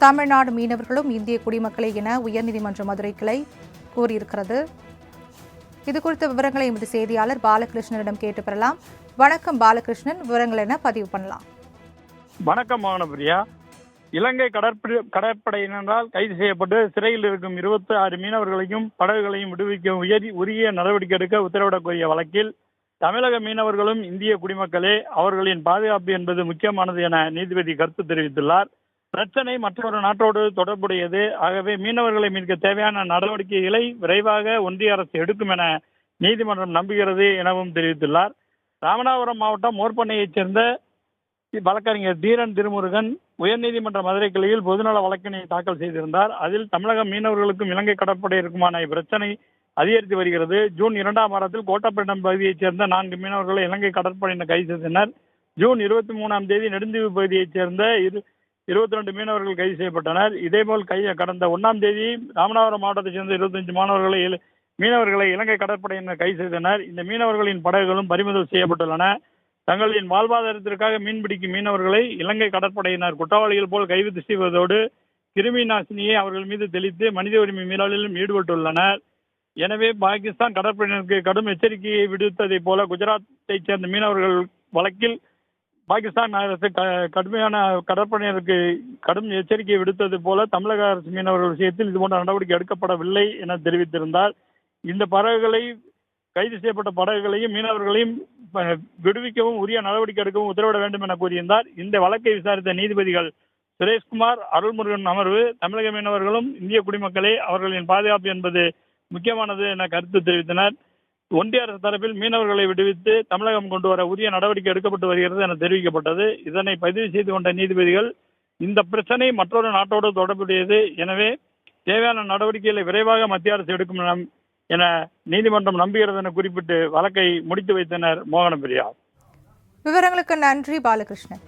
தமிழ்நாடு மீனவர்களும் இந்திய குடிமக்களே என உயர்நீதிமன்ற மதுரை கிளை கூறியிருக்கிறது. இதுகுறித்த விவரங்களை எமது செய்தியாளர் பாலகிருஷ்ணனிடம் கேட்டு பெறலாம். வணக்கம் பாலகிருஷ்ணன், விவரங்கள் என பதிவு பண்ணலாம். வணக்கம் மோகனபிரியா. இலங்கை கடற்படையினரால் கைது செய்யப்பட்டு சிறையில் இருக்கும் 26 மீனவர்களையும் படகுகளையும் விடுவிக்க உரிய நடவடிக்கை எடுக்க உத்தரவிடக் கோரிய வழக்கில் தமிழக மீனவர்களும் இந்திய குடிமக்களே, அவர்களின் பாதுகாப்பு என்பது முக்கியமானது என நீதிபதி கருத்து தெரிவித்துள்ளார். பிரச்சனை மற்றொரு நாட்டோடு தொடர்புடையது. ஆகவே மீனவர்களை மீட்க தேவையான நடவடிக்கைகளை விரைவாக ஒன்றிய அரசு எடுக்கும் என நீதிமன்றம் நம்புகிறது எனவும் தெரிவித்துள்ளார். ராமநாதபுரம் மாவட்டம் மோர்பண்ணையைச் சேர்ந்த வழக்கறிஞர் தீரன் திருமுருகன் உயர்நீதிமன்ற மதுரை கிளையில் பொதுநல வழக்கினை தாக்கல் செய்திருந்தார். அதில் தமிழக மீனவர்களுக்கும் இலங்கை கடற்படையிற்குமான பிரச்சனை அதிகரித்து வருகிறது. ஜூன் 2ஆம் வாரத்தில் கோட்டப்பட்டினம் பகுதியைச் சேர்ந்த 4 மீனவர்களை இலங்கை கடற்படையினர் கைது செய்தனர். ஜூன் 23ஆம் தேதி நெடுந்தீவு பகுதியைச் சேர்ந்த 22 மீனவர்கள் கைது செய்யப்பட்டனர். இதேபோல் கடந்த 1ஆம் தேதி ராமநாதபுரம் மாவட்டத்தைச் சேர்ந்த 25 மீனவர்களை இலங்கை கடற்படையினர் கைது செய்தனர். இந்த மீனவர்களின் படகுகளும் பறிமுதல் செய்யப்பட்டுள்ளன. தங்களின் வாழ்வாதாரத்திற்காக மீன்பிடிக்கும் மீனவர்களை இலங்கை கடற்படையினர் குற்றவாளிகள் போல் கைது செய்வதோடு கிருமி நாசினியை அவர்கள் மீது தெளித்து மனித உரிமை மீறலிலும் ஈடுபட்டுள்ளனர். எனவே பாகிஸ்தான் கடற்படையினருக்கு கடும் எச்சரிக்கையை விடுத்ததை போல குஜராத்தைச் சேர்ந்த மீனவர்கள் வழக்கில் பாகிஸ்தான் அரசு கடுமையான கடற்படையினருக்கு கடும் எச்சரிக்கை விடுத்தது போல தமிழக அரசு மீனவர்கள் விஷயத்தில் இதுபோன்ற நடவடிக்கை எடுக்கப்படவில்லை என தெரிவித்திருந்தார். இந்த படகுகளை கைது செய்யப்பட்ட படகுகளையும் மீனவர்களையும் விடுவிக்கவும் உரிய நடவடிக்கை எடுக்கவும் உத்தரவிட வேண்டும் என கூறியிருந்தார். இந்த வழக்கை விசாரித்த நீதிபதிகள் சுரேஷ்குமார், அருள்முருகன் அமர்வு தமிழக மீனவர்களும் இந்திய குடிமக்களே, அவர்களின் பாதுகாப்பு என்பது முக்கியமானது என கருத்து தெரிவித்தனர். ஒன்றிய அரசு தரப்பில் மீனவர்களை விடுவித்து தமிழகம் கொண்டு வர உரிய நடவடிக்கை எடுக்கப்பட்டு வருகிறது என தெரிவிக்கப்பட்டது. இதனை பதிவு செய்து கொண்ட நீதிபதிகள், இந்த பிரச்சனை மற்றொரு நாட்டோடு தொடர்புடையது, எனவே தேவையான நடவடிக்கைகளை விரைவாக மத்திய அரசு எடுக்கும் என நீதிமன்றம் நம்புகிறது என குறிப்பிட்டு வழக்கை முடித்து வைத்தனர். மோகனபிரியா. விவரங்களுக்கு நன்றி பாலகிருஷ்ணன்.